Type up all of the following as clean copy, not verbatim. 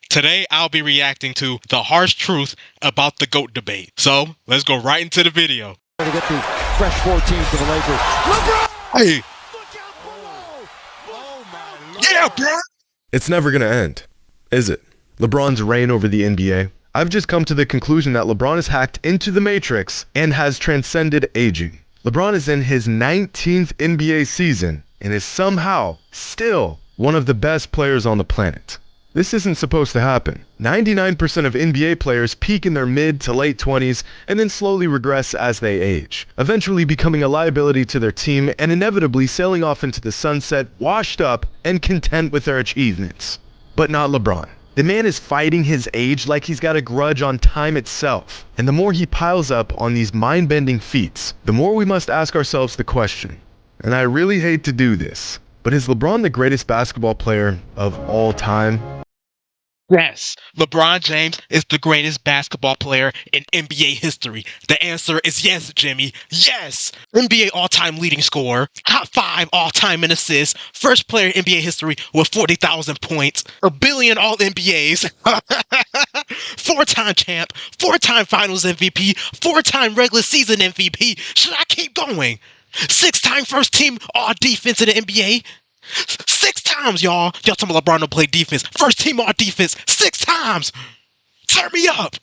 Today, I'll be reacting to the harsh truth about the GOAT debate. So, let's go right into the video. To get the fresh 14 to the Lakers. LeBron! Hey! Look out below! Oh my Lord! Yeah, bro! It's never gonna end, is it? LeBron's reign over the NBA. I've just come to the conclusion that LeBron has hacked into the Matrix and has transcended aging. LeBron is in his 19th NBA season and is somehow still one of the best players on the planet. This isn't supposed to happen. 99% of NBA players peak in their mid to late 20s and then slowly regress as they age, eventually becoming a liability to their team and inevitably sailing off into the sunset, washed up and content with their achievements. But not LeBron. The man is fighting his age like he's got a grudge on time itself. And the more he piles up on these mind-bending feats, the more we must ask ourselves the question. And I really hate to do this, but is LeBron the greatest basketball player of all time? Yes, LeBron James is the greatest basketball player in NBA history. The answer is yes, Jimmy. Yes! NBA all-time leading scorer, top 5 all-time in assists, first player in NBA history with 40,000 points, a billion all-NBAs, 4-time champ, 4-time finals MVP, 4-time regular season MVP. Should I keep going? 6-time first team all-defense in the NBA. 6 times, y'all. Y'all talking about LeBron don't play defense. First team all defense. 6 times. Turn me up.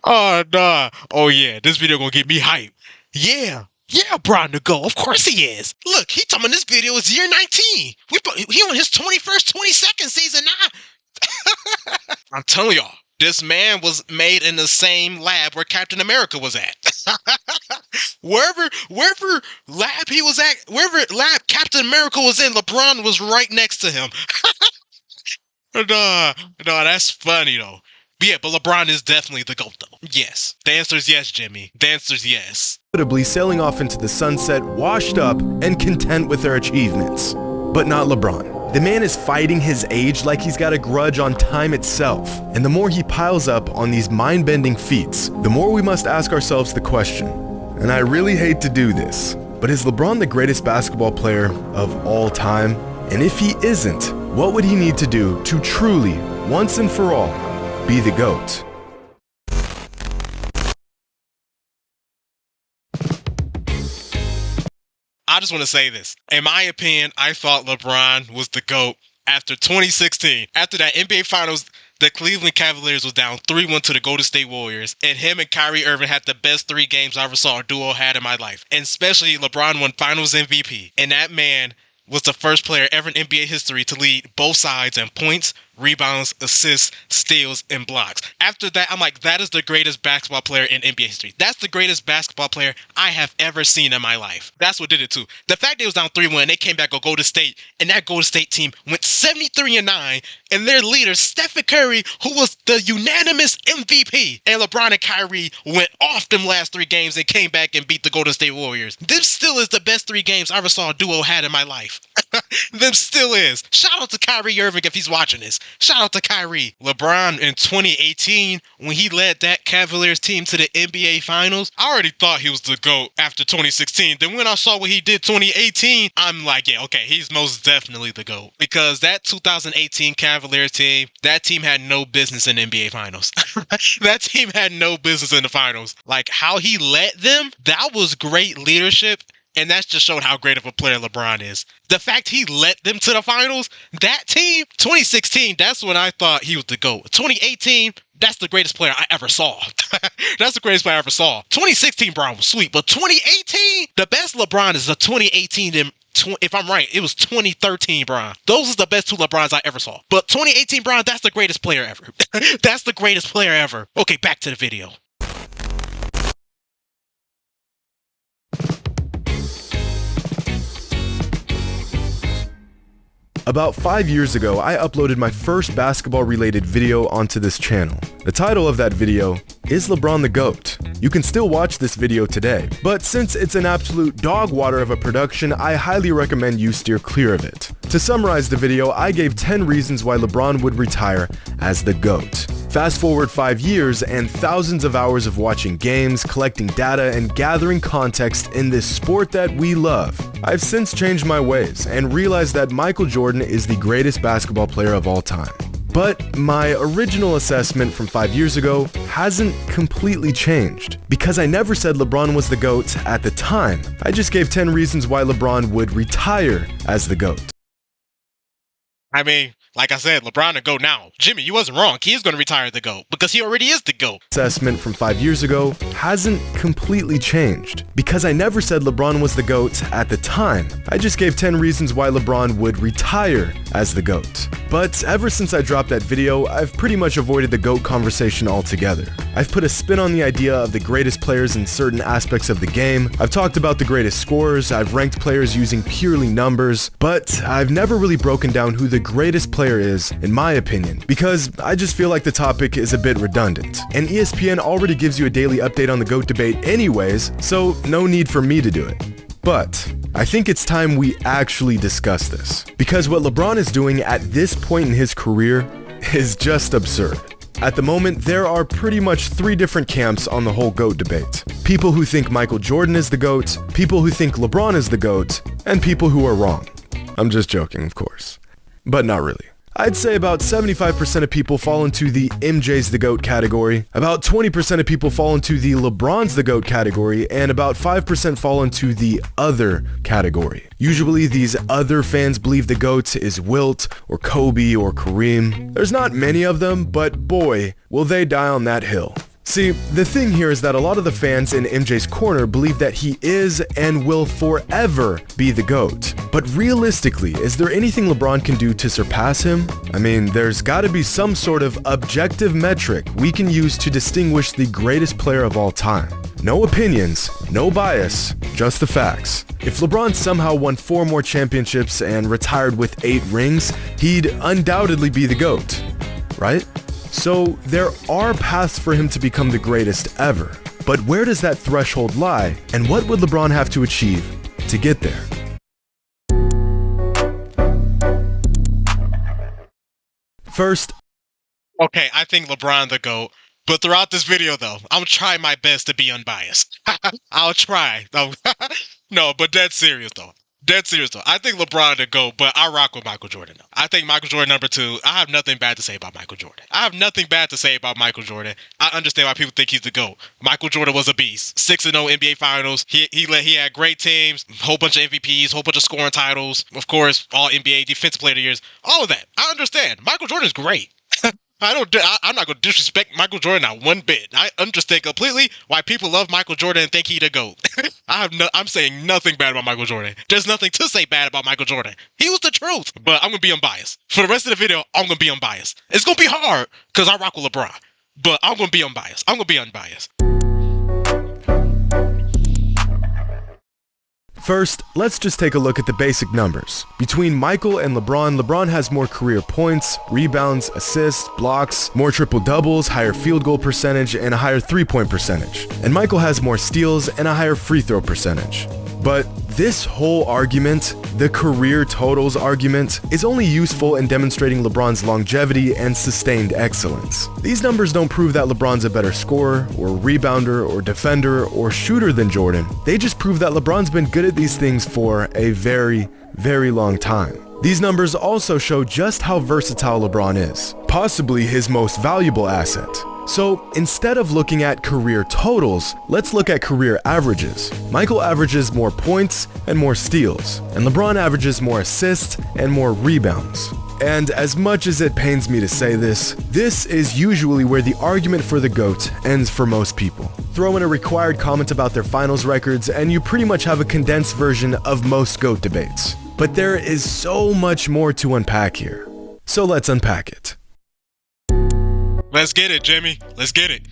Oh, nah. Oh, yeah. This video gonna get me hype. Yeah. Yeah, Bron the GOAT. Of course he is. Look, he talking about this video is year 19. He on his 21st, 22nd season now. I'm telling y'all. This man was made in the same lab where Captain America was at. wherever lab he was at, wherever lab Captain America was in, LeBron was right next to him. No, that's funny though. But yeah, but LeBron is definitely the GOAT though. Yes. The answer is yes, Jimmy. The answer is yes. Inevitably sailing off into the sunset, washed up and content with their achievements. But not LeBron. The man is fighting his age like he's got a grudge on time itself. And the more he piles up on these mind-bending feats, the more we must ask ourselves the question. And I really hate to do this, but is LeBron the greatest basketball player of all time? And if he isn't, what would he need to do to truly, once and for all, be the GOAT? I just want to say this. In my opinion, I thought LeBron was the GOAT after 2016. After that NBA Finals, the Cleveland Cavaliers was down 3-1 to the Golden State Warriors, and him and Kyrie Irving had the best 3 games I ever saw a duo had in my life. And especially LeBron won Finals MVP. And that man was the first player ever in NBA history to lead both sides in points, rebounds, assists, steals, and blocks. After that, I'm like, that is the greatest basketball player in NBA history. That's the greatest basketball player I have ever seen in my life. That's what did it too. The fact they was down 3-1, they came back to Golden State, and that Golden State team went 73-9, and their leader, Stephen Curry, who was the unanimous MVP, and LeBron and Kyrie went off them last 3 games and came back and beat the Golden State Warriors. This still is the best 3 games I ever saw a duo had in my life. Them still is. Shout out to Kyrie Irving if he's watching this. Shout out to Kyrie. LeBron in 2018, when he led that Cavaliers team to the NBA Finals, I already thought he was the GOAT after 2016. Then when I saw what he did 2018, I'm like, yeah, okay, he's most definitely the GOAT. Because that 2018 Cavaliers team, that team had no business in the NBA Finals. That team had no business in the finals. Like, how he led them, that was great leadership. And that's just showing how great of a player LeBron is. The fact he led them to the finals, that team, 2016, that's when I thought he was the GOAT. 2018, that's the greatest player I ever saw. That's the greatest player I ever saw. 2016, Bron was sweet. But 2018, the best LeBron is the 2018 and if I'm right, it was 2013 Bron. Those are the best 2 LeBrons I ever saw. But 2018 Bron, that's the greatest player ever. That's the greatest player ever. Okay, back to the video. About 5 years ago, I uploaded my first basketball-related video onto this channel. The title of that video is LeBron the GOAT. You can still watch this video today, but since it's an absolute dog water of a production, I highly recommend you steer clear of it. To summarize the video, I gave 10 reasons why LeBron would retire as the GOAT. Fast forward 5 years and thousands of hours of watching games, collecting data, and gathering context in this sport that we love. I've since changed my ways and realized that Michael Jordan is the greatest basketball player of all time. But my original assessment from 5 years ago hasn't completely changed, because I never said LeBron was the GOAT at the time. I just gave 10 reasons why LeBron would retire as the GOAT. I mean, like I said, LeBron the GOAT now. Jimmy, you wasn't wrong. He is going to retire the GOAT because he already is the GOAT. Assessment from 5 years ago hasn't completely changed, because I never said LeBron was the GOAT at the time. I just gave 10 reasons why LeBron would retire as the GOAT. But ever since I dropped that video, I've pretty much avoided the GOAT conversation altogether. I've put a spin on the idea of the greatest players in certain aspects of the game. I've talked about the greatest scorers, I've ranked players using purely numbers, but I've never really broken down who the greatest player is, in my opinion, because I just feel like the topic is a bit redundant. And ESPN already gives you a daily update on the GOAT debate anyways, so no need for me to do it. But I think it's time we actually discuss this, because what LeBron is doing at this point in his career is just absurd. At the moment, there are pretty much 3 different camps on the whole GOAT debate. People who think Michael Jordan is the GOAT, people who think LeBron is the GOAT, and people who are wrong. I'm just joking, of course. But not really. I'd say about 75% of people fall into the MJ's the GOAT category, about 20% of people fall into the LeBron's the GOAT category, and about 5% fall into the other category. Usually these other fans believe the GOAT is Wilt or Kobe or Kareem. There's not many of them, but boy, will they die on that hill. See, the thing here is that a lot of the fans in MJ's corner believe that he is and will forever be the GOAT. But realistically, is there anything LeBron can do to surpass him? I mean, there's gotta be some sort of objective metric we can use to distinguish the greatest player of all time. No opinions, no bias, just the facts. If LeBron somehow won 4 more championships and retired with 8 rings, he'd undoubtedly be the GOAT, right? So there are paths for him to become the greatest ever. But where does that threshold lie, and what would LeBron have to achieve to get there? First, Okay, I think LeBron the GOAT. But throughout this video, though, I'm trying my best to be unbiased. I'll try. No, but dead serious, though. Dead serious, though. I think LeBron the GOAT, but I rock with Michael Jordan, though. I think Michael Jordan number 2. I have nothing bad to say about Michael Jordan. I have nothing bad to say about Michael Jordan. I understand why people think he's the GOAT. Michael Jordan was a beast. 6-0 NBA Finals. He had great teams, whole bunch of MVPs, whole bunch of scoring titles. Of course, all NBA Defensive Player of the Years. All of that. I understand. Michael Jordan's great. I'm not going to disrespect Michael Jordan not one bit. I understand completely why people love Michael Jordan and think he the GOAT. I'm saying nothing bad about Michael Jordan. There's nothing to say bad about Michael Jordan. He was the truth. But I'm going to be unbiased. For the rest of the video, I'm going to be unbiased. It's going to be hard because I rock with LeBron. But I'm going to be unbiased. I'm going to be unbiased. First, let's just take a look at the basic numbers. Between Michael and LeBron, LeBron has more career points, rebounds, assists, blocks, more triple-doubles, higher field goal percentage, and a higher three-point percentage. And Michael has more steals and a higher free throw percentage. But this whole argument, the career totals argument, is only useful in demonstrating LeBron's longevity and sustained excellence. These numbers don't prove that LeBron's a better scorer, or rebounder, or defender, or shooter than Jordan. They just prove that LeBron's been good at these things for a very, very long time. These numbers also show just how versatile LeBron is, possibly his most valuable asset. So instead of looking at career totals, let's look at career averages. Michael averages more points and more steals, and LeBron averages more assists and more rebounds. And as much as it pains me to say this, this is usually where the argument for the GOAT ends for most people. Throw in a required comment about their finals records and you pretty much have a condensed version of most GOAT debates. But there is so much more to unpack here. So let's unpack it. Let's get it, Jimmy. Let's get it.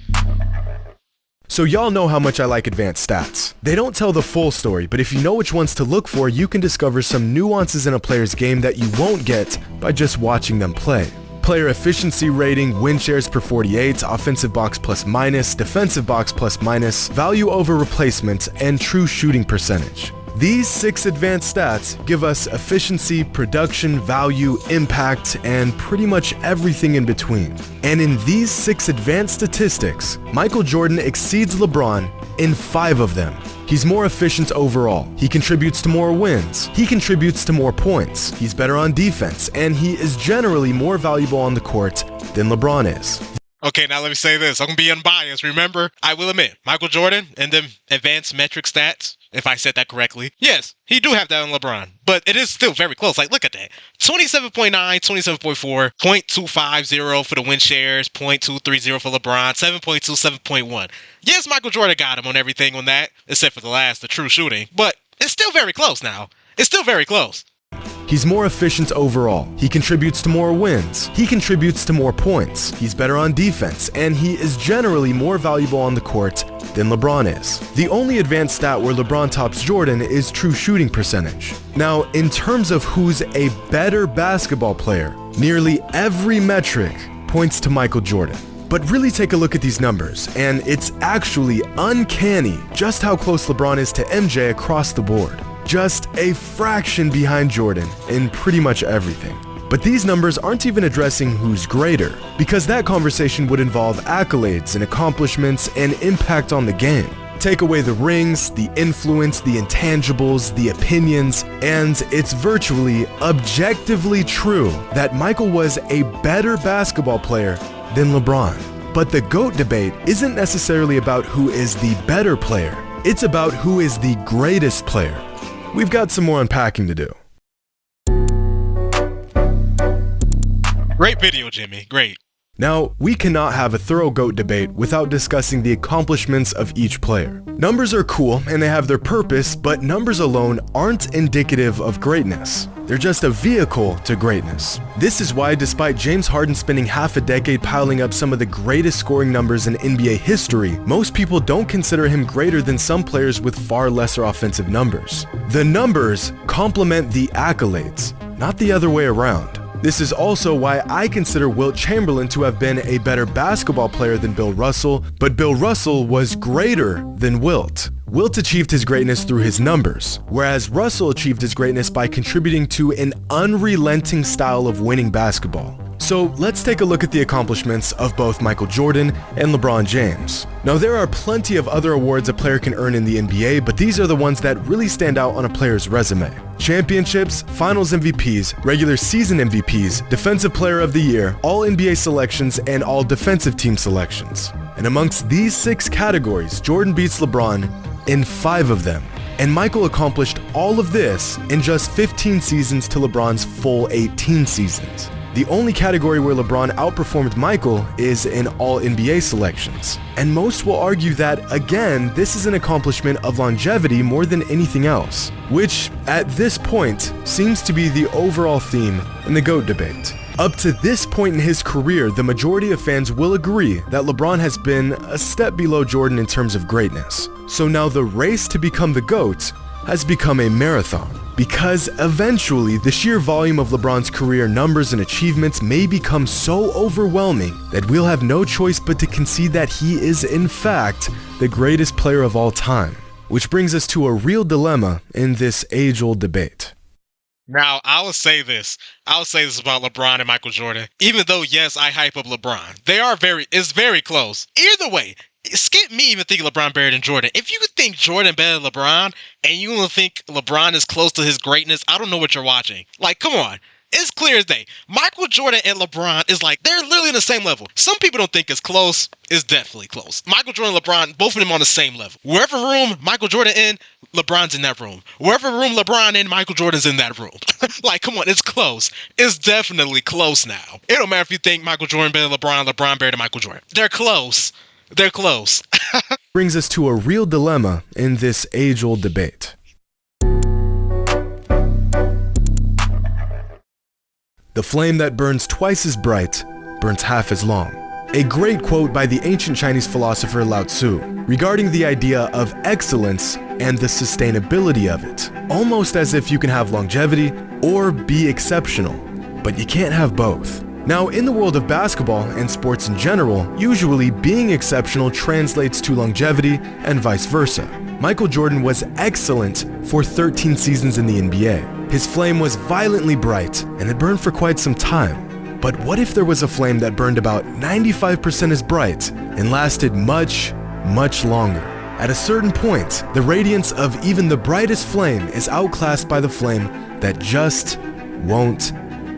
So y'all know how much I like advanced stats. They don't tell the full story, but if you know which ones to look for, you can discover some nuances in a player's game that you won't get by just watching them play. Player efficiency rating, win shares per 48, offensive box plus minus, defensive box plus minus, value over replacement, and true shooting percentage. These 6 advanced stats give us efficiency, production, value, impact, and pretty much everything in between. And in these 6 advanced statistics, Michael Jordan exceeds LeBron in 5 of them. He's more efficient overall. He contributes to more wins. He contributes to more points. He's better on defense, and he is generally more valuable on the court than LeBron is. Okay, now let me say this. I'm going to be unbiased. Remember, I will admit, Michael Jordan and them advanced metric stats, if I said that correctly, yes, he do have that on LeBron, but it is still very close. Like, look at that. 27.9, 27.4, 0.250 for the win shares, 0.230 for LeBron, 7.2, 7.1. Yes, Michael Jordan got him on everything on that, except for the true shooting, but it's still very close now. It's still very close. He's more efficient overall. He contributes to more wins. He contributes to more points. He's better on defense, and he is generally more valuable on the court than LeBron is. The only advanced stat where LeBron tops Jordan is true shooting percentage. Now, in terms of who's a better basketball player, nearly every metric points to Michael Jordan. But really take a look at these numbers, and it's actually uncanny just how close LeBron is to MJ across the board. Just a fraction behind Jordan in pretty much everything. But these numbers aren't even addressing who's greater, because that conversation would involve accolades and accomplishments and impact on the game. Take away the rings, the influence, the intangibles, the opinions, and it's virtually objectively true that Michael was a better basketball player than LeBron. But the GOAT debate isn't necessarily about who is the better player. It's about who is the greatest player. We've got some more unpacking to do. Great video, Jimmy. Great. Now, we cannot have a thorough GOAT debate without discussing the accomplishments of each player. Numbers are cool and they have their purpose, but numbers alone aren't indicative of greatness. They're just a vehicle to greatness. This is why, despite James Harden spending half a decade piling up some of the greatest scoring numbers in NBA history, most people don't consider him greater than some players with far lesser offensive numbers. The numbers complement the accolades, not the other way around. This is also why I consider Wilt Chamberlain to have been a better basketball player than Bill Russell, but Bill Russell was greater than Wilt. Wilt achieved his greatness through his numbers, whereas Russell achieved his greatness by contributing to an unrelenting style of winning basketball. So let's take a look at the accomplishments of both Michael Jordan and LeBron James. Now, there are plenty of other awards a player can earn in the NBA, but these are the ones that really stand out on a player's resume. Championships, Finals MVPs, regular season MVPs, Defensive Player of the Year, All NBA selections, and All Defensive Team selections. And amongst these 6 categories, Jordan beats LeBron in 5 of them. And Michael accomplished all of this in just 15 seasons to LeBron's full 18 seasons. The only category where LeBron outperformed Michael is in all NBA selections. And most will argue that, again, this is an accomplishment of longevity more than anything else, which, at this point, seems to be the overall theme in the GOAT debate. Up to this point in his career, the majority of fans will agree that LeBron has been a step below Jordan in terms of greatness. So now the race to become the GOAT has become a marathon, because eventually the sheer volume of LeBron's career numbers and achievements may become so overwhelming that we'll have no choice but to concede that he is in fact the greatest player of all time. Which brings us to a real dilemma in this age-old debate. Now, I will say this about LeBron and Michael Jordan. Even though, yes, I hype up LeBron, it's very close. Either way, skip me even thinking LeBron better than Jordan. If you think Jordan better than LeBron, and you don't think LeBron is close to his greatness, I don't know what you're watching. Like, come on. It's clear as day. Michael Jordan and LeBron is like, they're literally on the same level. Some people don't think it's close. It's definitely close. Michael Jordan and LeBron, both of them on the same level. Wherever room Michael Jordan in, LeBron's in that room. Wherever room LeBron in, Michael Jordan's in that room. Like, come on, it's close. It's definitely close now. It don't matter if you think Michael Jordan better than LeBron, LeBron better than Michael Jordan. They're close. They're close. Brings us to a real dilemma in this age-old debate. The flame that burns twice as bright burns half as long. A great quote by the ancient Chinese philosopher Lao Tzu regarding the idea of excellence and the sustainability of it. Almost as if you can have longevity or be exceptional, but you can't have both. Now, in the world of basketball and sports in general, usually being exceptional translates to longevity and vice versa. Michael Jordan was excellent for 13 seasons in the NBA. His flame was violently bright, and it burned for quite some time. But what if there was a flame that burned about 95% as bright and lasted much, much longer? At a certain point, the radiance of even the brightest flame is outclassed by the flame that just won't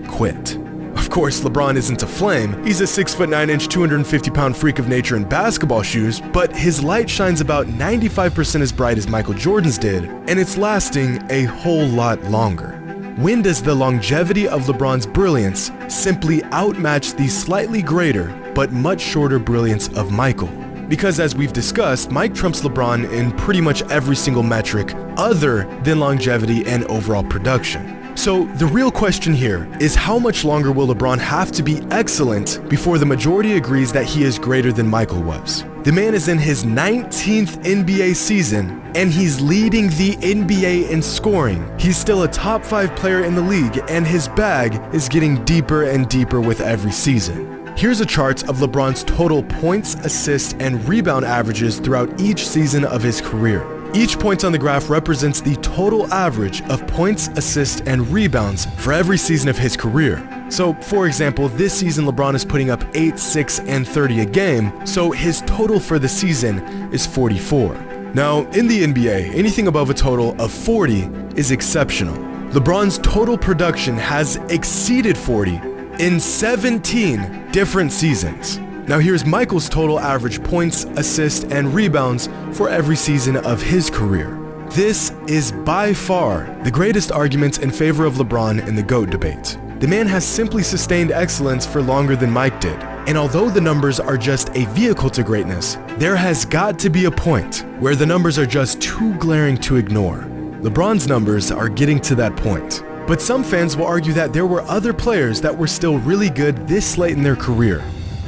quit. Of course, LeBron isn't a flame. He's a 6'9", 250-pound freak of nature in basketball shoes, but his light shines about 95% as bright as Michael Jordan's did, and it's lasting a whole lot longer. When does the longevity of LeBron's brilliance simply outmatch the slightly greater but much shorter brilliance of Michael? Because as we've discussed, Mike trumps LeBron in pretty much every single metric other than longevity and overall production. So the real question here is, how much longer will LeBron have to be excellent before the majority agrees that he is greater than Michael was? The man is in his 19th NBA season, and he's leading the NBA in scoring. He's still a top 5 player in the league, and his bag is getting deeper and deeper with every season. Here's a chart of LeBron's total points, assists, and rebound averages throughout each season of his career. Each point on the graph represents the total average of points, assists, and rebounds for every season of his career. So, for example, this season LeBron is putting up 8, 6, and 30 a game, so his total for the season is 44. Now, in the NBA, anything above a total of 40 is exceptional. LeBron's total production has exceeded 40 in 17 different seasons. Now here's Michael's total average points, assists, and rebounds for every season of his career. This is by far the greatest argument in favor of LeBron in the GOAT debate. The man has simply sustained excellence for longer than Mike did. And although the numbers are just a vehicle to greatness, there has got to be a point where the numbers are just too glaring to ignore. LeBron's numbers are getting to that point. But some fans will argue that there were other players that were still really good this late in their career.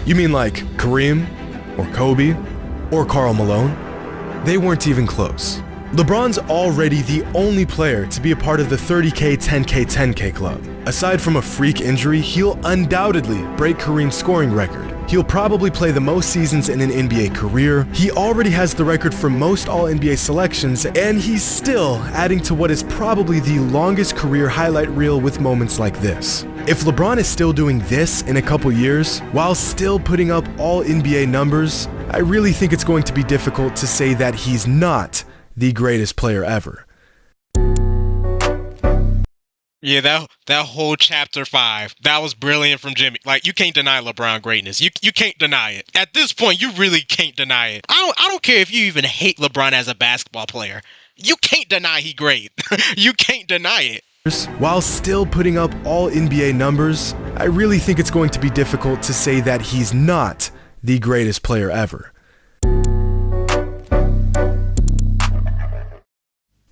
You mean like Kareem, or Kobe, or Karl Malone? They weren't even close. LeBron's already the only player to be a part of the 30K, 10K, 10K club. Aside from a freak injury, he'll undoubtedly break Kareem's scoring record. He'll probably play the most seasons in an NBA career. He already has the record for most All-NBA selections, and he's still adding to what is probably the longest career highlight reel with moments like this. If LeBron is still doing this in a couple years, while still putting up All-NBA numbers, I really think it's going to be difficult to say that he's not the greatest player ever. Yeah, that whole chapter 5, that was brilliant from Jimmy. Like, you can't deny LeBron greatness. You can't deny it. At this point, you really can't deny it. I don't care if you even hate LeBron as a basketball player. You can't deny he great. You can't deny it. While still putting up All-NBA numbers, I really think it's going to be difficult to say that he's not the greatest player ever.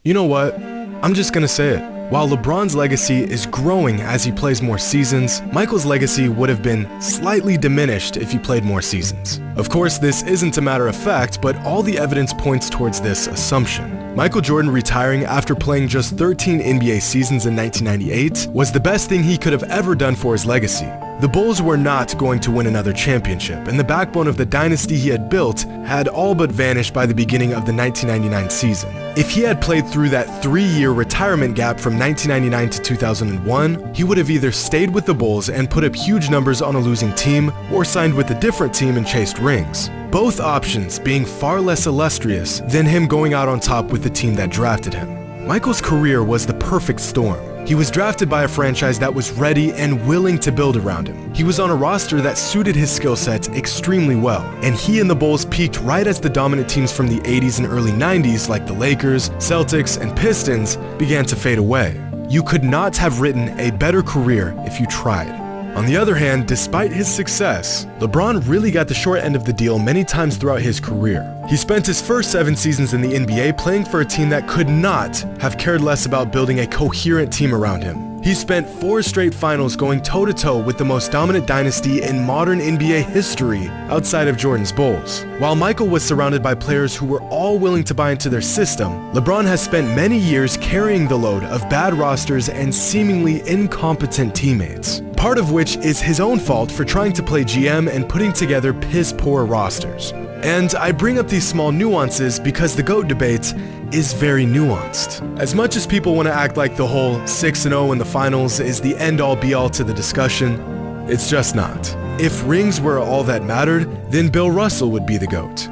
You know what? I'm just gonna say it. While LeBron's legacy is growing as he plays more seasons, Michael's legacy would have been slightly diminished if he played more seasons. Of course, this isn't a matter of fact, but all the evidence points towards this assumption. Michael Jordan retiring after playing just 13 NBA seasons in 1998 was the best thing he could have ever done for his legacy. The Bulls were not going to win another championship, and the backbone of the dynasty he had built had all but vanished by the beginning of the 1999 season. If he had played through that 3-year retirement gap from 1999 to 2001, he would have either stayed with the Bulls and put up huge numbers on a losing team, or signed with a different team and chased rings. Both options being far less illustrious than him going out on top with the team that drafted him. Michael's career was the perfect storm. He was drafted by a franchise that was ready and willing to build around him. He was on a roster that suited his skill sets extremely well, and he and the Bulls peaked right as the dominant teams from the 80s and early 90s like the Lakers, Celtics, and Pistons began to fade away. You could not have written a better career if you tried. On the other hand, despite his success, LeBron really got the short end of the deal many times throughout his career. He spent his first 7 seasons in the NBA playing for a team that could not have cared less about building a coherent team around him. He spent 4 straight finals going toe-to-toe with the most dominant dynasty in modern NBA history outside of Jordan's Bulls. While Michael was surrounded by players who were all willing to buy into their system, LeBron has spent many years carrying the load of bad rosters and seemingly incompetent teammates. part of which is his own fault for trying to play GM and putting together piss-poor rosters. And I bring up these small nuances because the GOAT debate is very nuanced. As much as people want to act like the whole 6-0 in the finals is the end-all be-all to the discussion, it's just not. If rings were all that mattered, then Bill Russell would be the GOAT.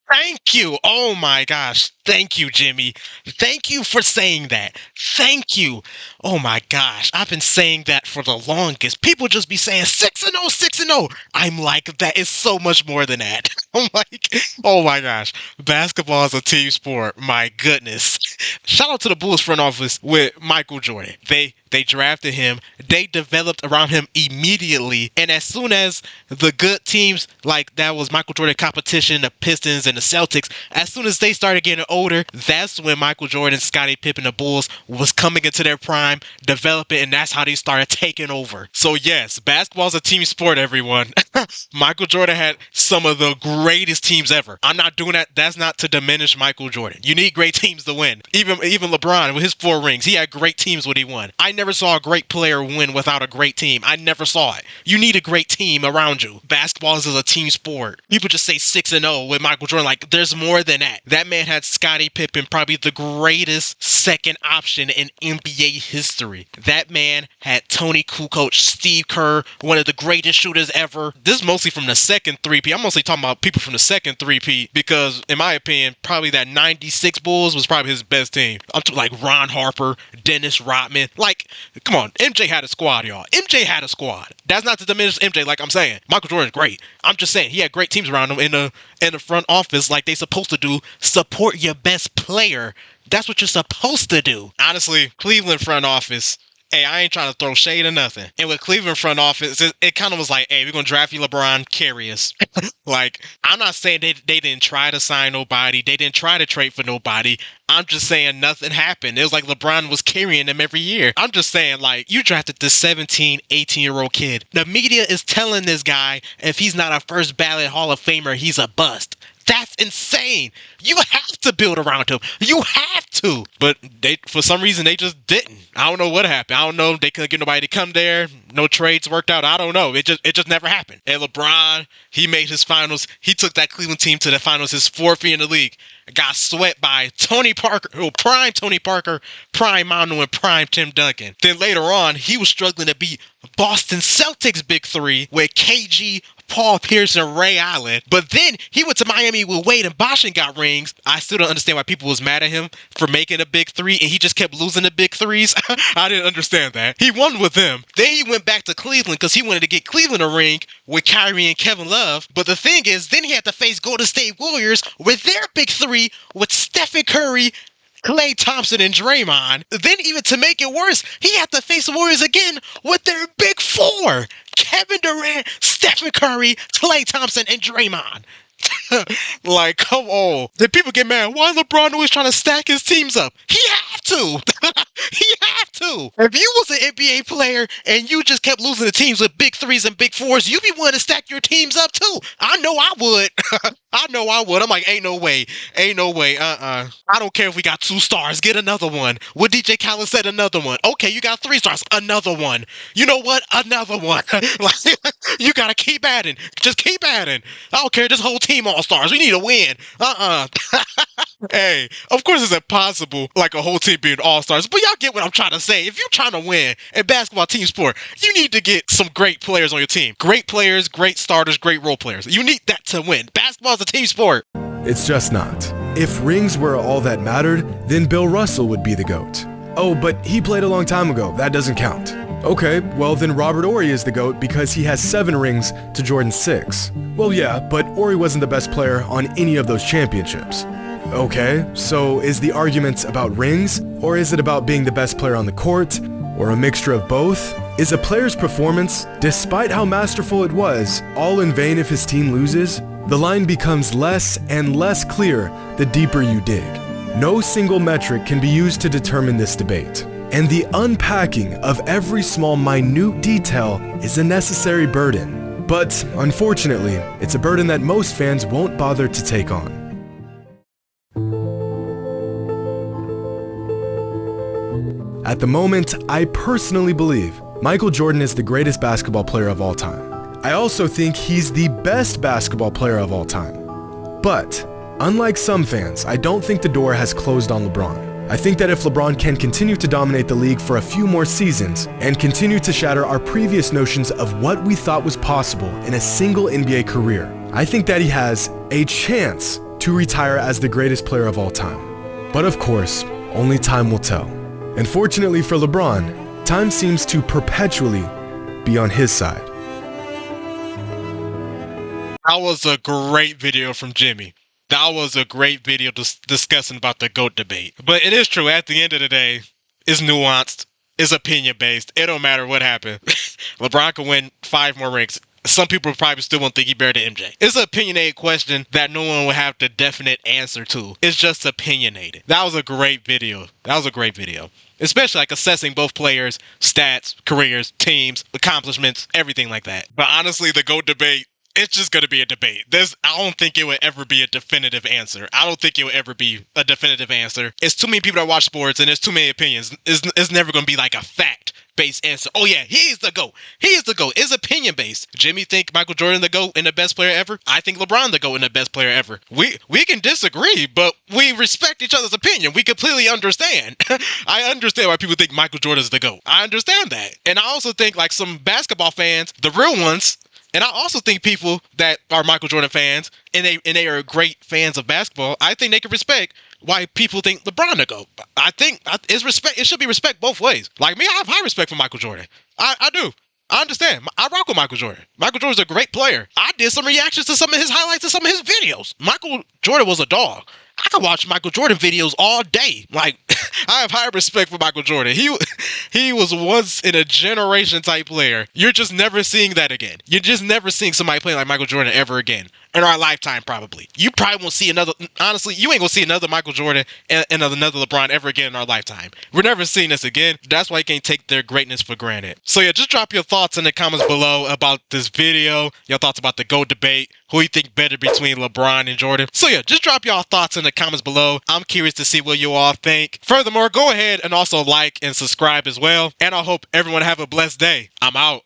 Thank you. Oh my gosh. Thank you, Jimmy. Thank you for saying that. Thank you. Oh my gosh. I've been saying that for the longest. People just be saying 6-0, 6-0. I'm like, that is so much more than that. I'm like, oh my gosh. Basketball is a team sport. My goodness. Shout out to the Bulls front office with Michael Jordan. They drafted him. They developed around him immediately. And as soon as the good teams, like that was Michael Jordan competition, the Pistons and the Celtics, as soon as they started getting older, that's when Michael Jordan, Scottie Pippen, the Bulls was coming into their prime, developing, and that's how they started taking over. So yes, basketball is a team sport, everyone. Michael Jordan had some of the greatest teams ever. I'm not doing that. That's not to diminish Michael Jordan. You need great teams to win. Even LeBron with his 4 rings, he had great teams when he won. I never saw a great player win without a great team. I never saw it. You need a great team around you. Basketball is a team sport. People just say 6-0 with Michael Jordan. Like, there's more than that. That man had Scottie Pippen, probably the greatest second option in NBA history. That man had Tony Kukoc, Steve Kerr, one of the greatest shooters ever. This is mostly from the second 3P. I'm mostly talking about people from the second 3P because, in my opinion, probably that 96 Bulls was probably his best team. I'm talking like Ron Harper, Dennis Rodman. Like, come on, MJ had a squad, y'all. MJ had a squad. That's not to diminish MJ, like I'm saying. Michael Jordan's great. I'm just saying he had great teams around him in the front office, like they supposed to do. Support your best player. That's what you're supposed to do. Honestly, Cleveland front office. Hey, I ain't trying to throw shade or nothing. And with Cleveland front office, it kind of was like, hey, we're going to draft you, LeBron, carry us. Like, I'm not saying they didn't try to sign nobody. They didn't try to trade for nobody. I'm just saying nothing happened. It was like LeBron was carrying them every year. I'm just saying, like, you drafted this 17, 18-year-old kid. The media is telling this guy if he's not a first ballot Hall of Famer, he's a bust. That's insane. You have to build around him. You have to. But they, for some reason, they just didn't. I don't know what happened. I don't know. They couldn't get nobody to come there. No trades worked out. I don't know. It just never happened. And LeBron, he made his finals. He took that Cleveland team to the finals, his 4th year in the league. Got swept by Tony Parker, prime Tony Parker, prime Manu, and prime Tim Duncan. Then later on, he was struggling to beat Boston Celtics big 3 with KG, Paul Pierce, and Ray Allen. But then he went to Miami with Wade and Bosh and got rings. I still don't understand why people was mad at him for making a big 3 and he just kept losing the big 3s. I didn't understand that. He won with them. Then he went back to Cleveland because he wanted to get Cleveland a ring with Kyrie and Kevin Love. But the thing is, then he had to face Golden State Warriors with their big 3 with Stephen Curry, Klay Thompson, and Draymond. Then even to make it worse, he had to face the Warriors again with their big 4. Kevin Durant, Stephen Curry, Klay Thompson, and Draymond. Like, come on. Then people get mad. Why LeBron always trying to stack his teams up? He have to. He have to. If you was an NBA player and you just kept losing the teams with big 3s and big 4s, you'd be willing to stack your teams up too. I know I would. I know I would. I'm like, ain't no way. Ain't no way. I don't care if we got 2 stars. Get another one. What DJ Khaled said, another one. Okay, you got 3 stars. Another one. You know what? Another one. Like, you got to keep adding. Just keep adding. I don't care. This whole team all stars. We need to win. Hey, of course it's impossible, like a whole team being all-stars, but y'all get what I'm trying to say. If you're trying to win in basketball team sport, you need to get some great players on your team. Great players, great starters, great role players. You need that to win. Basketball is a team sport. It's just not. If rings were all that mattered, then Bill Russell would be the GOAT. Oh, but he played a long time ago. That doesn't count. Okay, well then Robert Horry is the GOAT because he has 7 rings to Jordan's 6. Well, yeah, but Horry wasn't the best player on any of those championships. Okay, so is the argument about rings, or is it about being the best player on the court, or a mixture of both? Is a player's performance, despite how masterful it was, all in vain if his team loses? The line becomes less and less clear the deeper you dig. No single metric can be used to determine this debate, and the unpacking of every small minute detail is a necessary burden. But unfortunately, it's a burden that most fans won't bother to take on. At the moment, I personally believe Michael Jordan is the greatest basketball player of all time. I also think he's the best basketball player of all time. But, unlike some fans, I don't think the door has closed on LeBron. I think that if LeBron can continue to dominate the league for a few more seasons and continue to shatter our previous notions of what we thought was possible in a single NBA career, I think that he has a chance to retire as the greatest player of all time. But of course, only time will tell. And fortunately for LeBron, time seems to perpetually be on his side. That was a great video from Jimmy. That was a great video discussing about the GOAT debate. But it is true, at the end of the day, it's nuanced, it's opinion-based. It don't matter what happened. LeBron can win 5 more rings. Some people probably still won't think he better than MJ. It's an opinionated question that no one will have the definite answer to. It's just opinionated. That was a great video. Especially like assessing both players, stats, careers, teams, accomplishments, everything like that. But honestly, the GOAT debate, it's just going to be a debate. I don't think it would ever be a definitive answer. It's too many people that watch sports and there's too many opinions. It's never going to be like a fact-based answer. Oh yeah, he's the GOAT. It's opinion-based. Jimmy think Michael Jordan the GOAT and the best player ever? I think LeBron the GOAT and the best player ever. We can disagree, but we respect each other's opinion. We completely understand. I understand why people think Michael Jordan is the GOAT. I understand that. And I also think like some basketball fans, the real ones, and I also think people that are Michael Jordan fans and they are great fans of basketball, I think they can respect why people think LeBron to go. I think it's respect. It should be respect both ways. Like me, I have high respect for Michael Jordan. I do. I understand. I rock with Michael Jordan. Michael Jordan's a great player. I did some reactions to some of his highlights and some of his videos. Michael Jordan was a dog. I could watch Michael Jordan videos all day. Like, I have high respect for Michael Jordan. He was once in a generation type player. You're just never seeing that again. You're just never seeing somebody playing like Michael Jordan ever again. In our lifetime, probably. You probably won't see another, honestly, you ain't gonna see another Michael Jordan and another LeBron ever again in our lifetime. We're never seeing this again. That's why you can't take their greatness for granted. So yeah, just drop your thoughts in the comments below about this video, your thoughts about the GOAT debate, who you think better between LeBron and Jordan. So yeah, just drop y'all thoughts in the comments below. I'm curious to see what you all think. Furthermore, go ahead and also like and subscribe as well. And I hope everyone have a blessed day. I'm out.